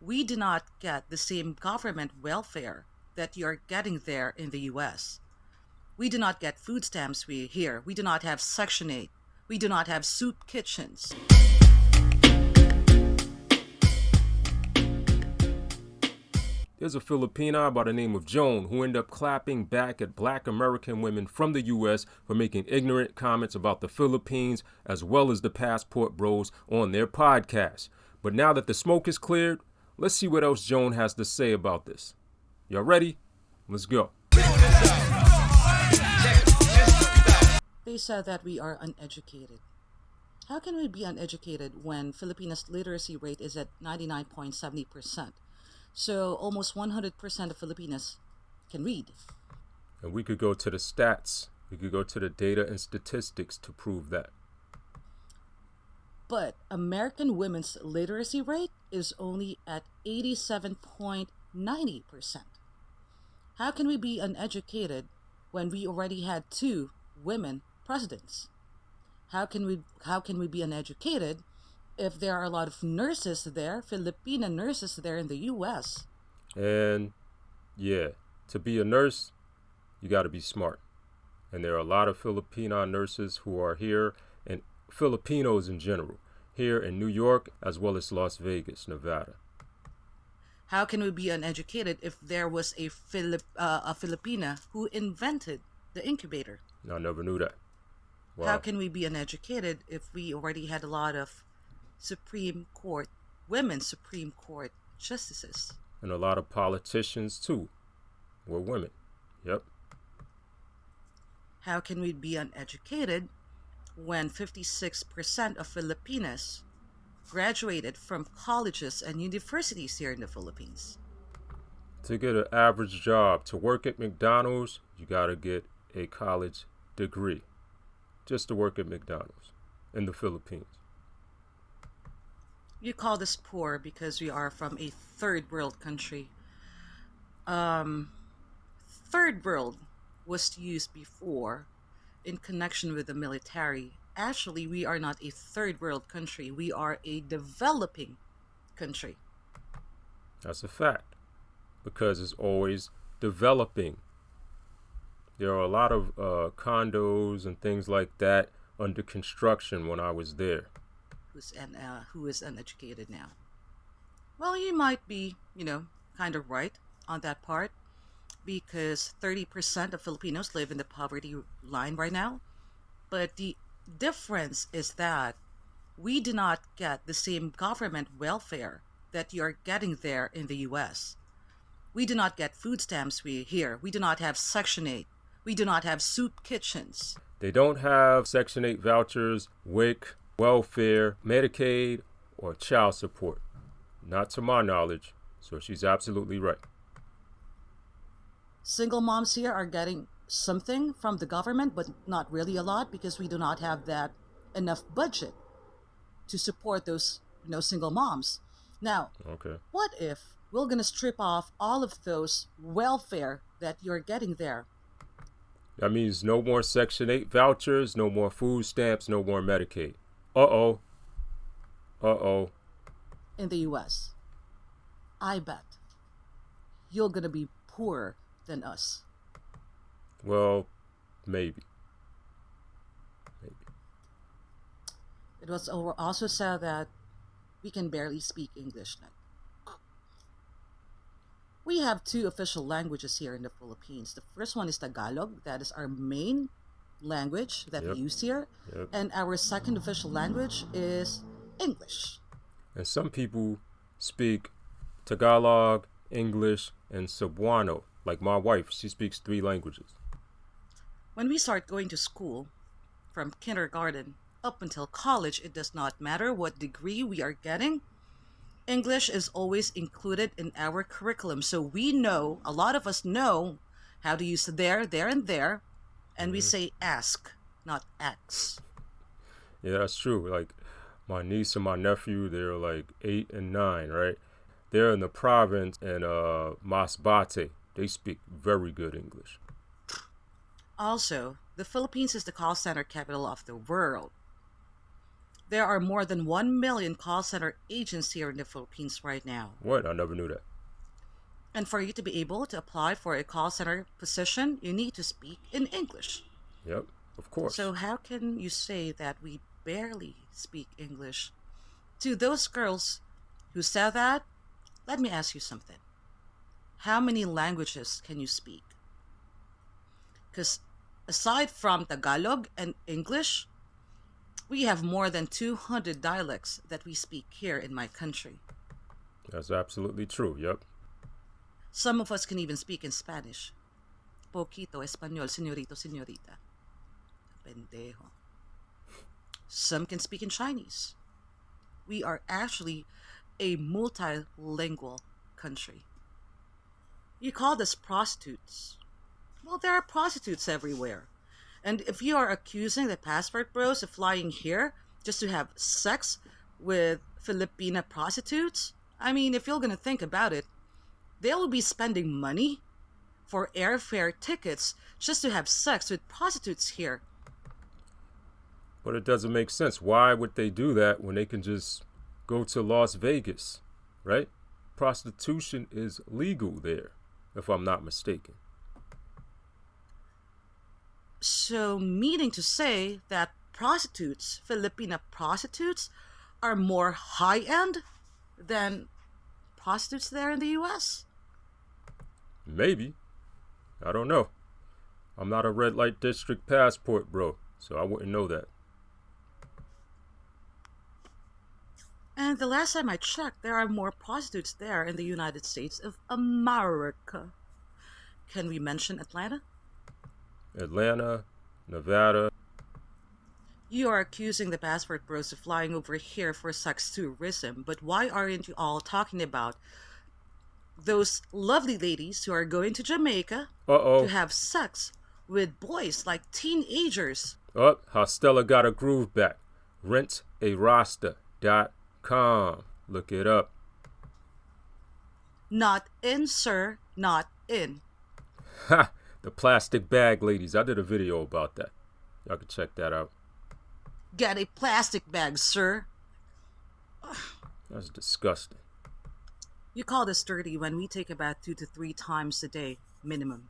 we do not get the same government welfare that you're getting there in the US. We do not get food stamps here. We do not have Section 8. We do not have soup kitchens. There's a Filipina by the name of Joan who ended up clapping back at black American women from the U.S. for making ignorant comments about the Philippines as well as the passport bros on their podcast. But now that the smoke is cleared, let's see what else Joan has to say about this. Y'all ready? Let's go. They said that we are uneducated. How can we be uneducated when Filipinas' literacy rate is at 99.70%? So almost 100% of Filipinas can read. And we could go to the stats. We could go to the data and statistics to prove that. But American women's literacy rate is only at 87.90%. How can we be uneducated when we already had 2 women presidents? How can we be uneducated if there are a lot of nurses there, Filipina nurses there in the US? And yeah, to be a nurse, you got to be smart. And there are a lot of Filipina nurses who are here, and Filipinos in general, here in New York as well as Las Vegas, Nevada. How can we be uneducated if there was a Filipina who invented the incubator? I never knew that. Wow. How can we be uneducated if we already had a lot of women Supreme Court justices? And a lot of politicians too were women. Yep. How can we be uneducated when 56% of Filipinas graduated from colleges and universities here in the Philippines? To get an average job, to work at McDonald's, you got to get a college degree just to work at McDonald's in the Philippines. You call this poor because we are from a third world country. Third world was used before in connection with the military. Actually, we are not a third world country. We are a developing country. That's a fact, because it's always developing. There are a lot of condos and things like that under construction when I was there. Who is uneducated now? Well, you might be, kind of right on that part, because 30% of Filipinos live in the poverty line right now. But the difference is that we do not get the same government welfare that you're getting there in the US. We do not get food stamps here. We do not have Section 8. We do not have soup kitchens. They don't have Section 8 vouchers, WIC, welfare, Medicaid, or child support. Not to my knowledge, so she's absolutely right. Single moms here are getting something from the government, but not really a lot, because we do not have that enough budget to support those single moms. Now, okay, what if we're going to strip off all of those welfare that you're getting there? That means no more Section 8 vouchers, no more food stamps, no more Medicaid. Uh-oh. In the US, I bet you're going to be poorer than us. Well, maybe. It was also said that we can barely speak English now. We have 2 official languages here in the Philippines. The first one is Tagalog. That is our main language that we use here. Yep. And our second official language is English. And some people speak Tagalog, English, and Cebuano. Like my wife, she speaks 3 languages. When we start going to school, from kindergarten up until college, it does not matter what degree we are getting. English is always included in our curriculum. So we know, a lot of us know how to use there, and there. And we say ask, not ax. Yeah, that's true. Like my niece and my nephew, they're like 8 and 9, right? They're in the province in Masbate. They speak very good English. Also, the Philippines is the call center capital of the world. There are more than 1 million call center agents here in the Philippines right now. What? I never knew that. And for you to be able to apply for a call center position, you need to speak in English. Yep, of course. So how can you say that we barely speak English? To those girls who said that, let me ask you something. How many languages can you speak? Because aside from Tagalog and English, we have more than 200 dialects that we speak here in my country. That's absolutely true, yep. Some of us can even speak in Spanish. Poquito Español, señorito, señorita. Pendejo. Some can speak in Chinese. We are actually a multilingual country. You call us prostitutes. Well, there are prostitutes everywhere. And if you are accusing the passport bros of flying here just to have sex with Filipina prostitutes, I mean, if you're going to think about it, they will be spending money for airfare tickets just to have sex with prostitutes here. But it doesn't make sense. Why would they do that when they can just go to Las Vegas, right? Prostitution is legal there, if I'm not mistaken. So, meaning to say that prostitutes, Filipina prostitutes, are more high-end than prostitutes there in the U.S.? Maybe. I don't know. I'm not a red light district passport bro, so I wouldn't know that. And the last time I checked, there are more prostitutes there in the United States of America. Can we mention Atlanta? Atlanta, Nevada. You are accusing the passport bros of flying over here for sex tourism, but why aren't you all talking about those lovely ladies who are going to Jamaica to have sex with boys like teenagers? Oh, how Stella got a groove back. Rentarasta.com. Look it up. Not in, sir. Not in. Ha! The plastic bag ladies. I did a video about that. Y'all can check that out. Get a plastic bag, sir. That's disgusting. You call us dirty when we take a bath 2 to 3 times a day, minimum.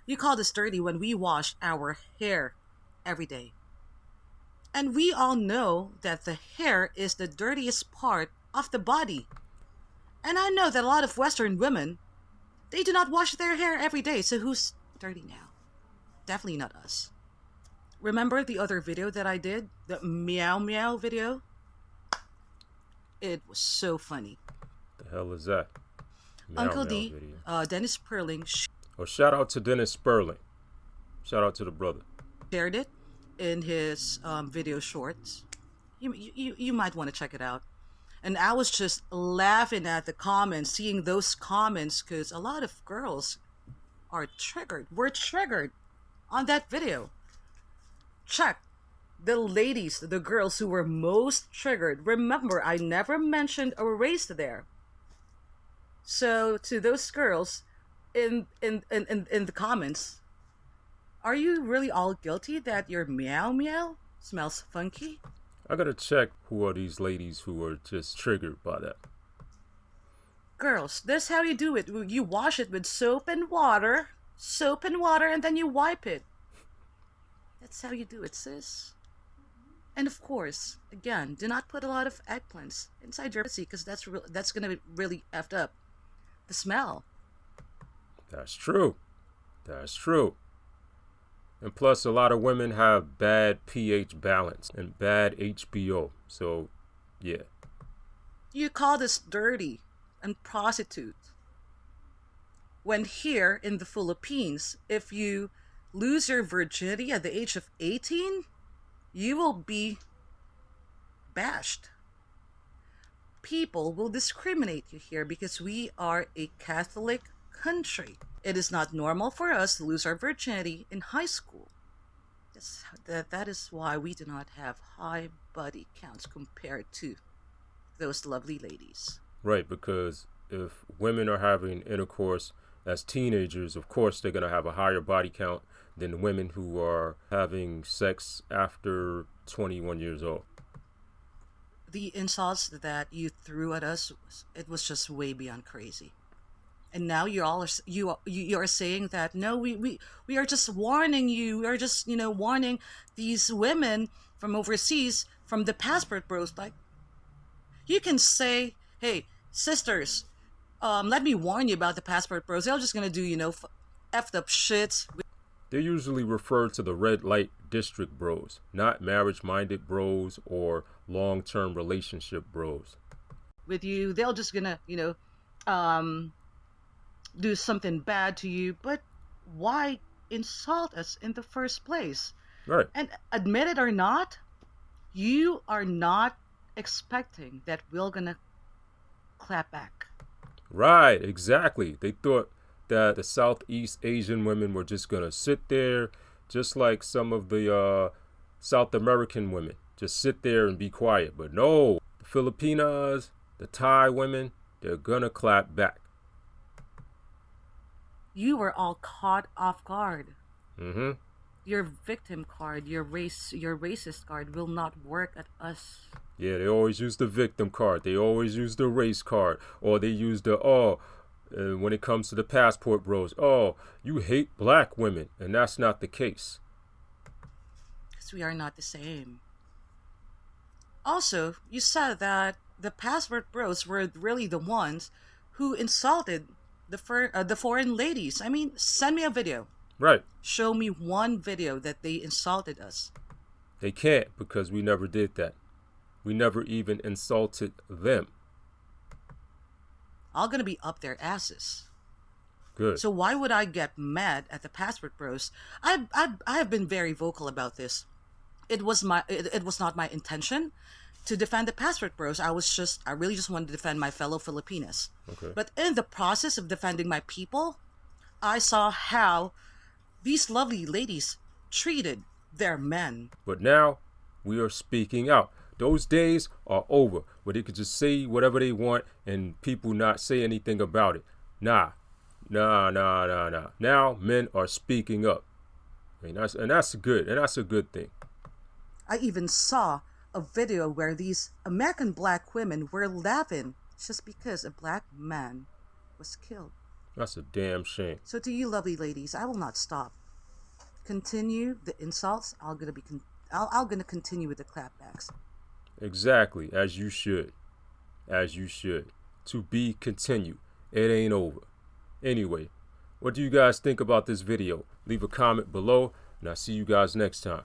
You call us dirty when we wash our hair every day. And we all know that the hair is the dirtiest part of the body. And I know that a lot of Western women, they do not wash their hair every day, so who's dirty now? Definitely not us. Remember the other video that I did? The meow meow video? It was so funny. The hell is that? Meow Uncle meow D, video. Dennis Perling Shout out to Dennis Sperling. Shout out to the brother. shared it in his video shorts. You might want to check it out. And I was just laughing at the comments, seeing those comments, because a lot of girls are triggered. Were triggered on that video. Check the ladies, the girls who were most triggered. Remember, I never mentioned a race there. So to those girls in the comments, are you really all guilty that your meow meow smells funky? I gotta check who are these ladies who are just triggered by that. Girls, this how you do it. You wash it with soap and water, and then you wipe it. That's how you do it, sis. And of course, again, do not put a lot of eggplants inside your pussy, because that's gonna be really effed up. The smell. That's true. That's true. And plus, a lot of women have bad pH balance and bad HBO. So, yeah. You call this dirty and prostitute. When here in the Philippines, if you lose your virginity at the age of 18, you will be bashed. People will discriminate you here because we are a Catholic country. It is not normal for us to lose our virginity in high school. That is why we do not have high body counts compared to those lovely ladies. Right, because if women are having intercourse as teenagers, of course they're going to have a higher body count than women who are having sex after 21 years old. The insults that you threw at us, it was just way beyond crazy. And now you are saying that no, we are just warning you. We are just warning these women from overseas, from the passport bros. Like, you can say, hey sisters, let me warn you about the passport bros. They're just gonna do effed up shit. They usually refer to the red light district bros, not marriage-minded bros or long-term relationship bros. With you, they'll just gonna um do something bad to you. But why insult us in the first place? Right. And admit it or not, you are not expecting that we're gonna clap back. Right, exactly. They thought that the Southeast Asian women were just going to sit there, just like some of the South American women, just sit there and be quiet. But no, the Filipinas, the Thai women, they're going to clap back. You were all caught off guard. Mm-hmm. Your victim card, your racist card will not work at us. Yeah, they always use the victim card. They always use the race card. Or they use the, when it comes to the passport bros, you hate black women. And that's not the case. Because we are not the same. Also, you said that the passport bros were really the ones who insulted the foreign ladies. I mean, send me a video. Right. Show me one video that they insulted us. They can't, because we never did that. We never even insulted them. All gonna be up their asses. Good. So why would I get mad at the passport bros? I have been very vocal about this. It was not my intention to defend the passport bros. I really just wanted to defend my fellow Filipinas. Okay. But in the process of defending my people, I saw how these lovely ladies treated their men. But now we are speaking out. Those days are over where they could just say whatever they want and people not say anything about it. Nah. Now men are speaking up. And that's good. And that's a good thing. I even saw a video where these American black women were laughing just because a black man was killed. That's a damn shame. So to you lovely ladies, I will not stop. Continue the insults. I'm gonna continue with the clapbacks. Exactly, as you should. As you should. To be continued. It ain't over. Anyway, what do you guys think about this video? Leave a comment below, and I'll see you guys next time.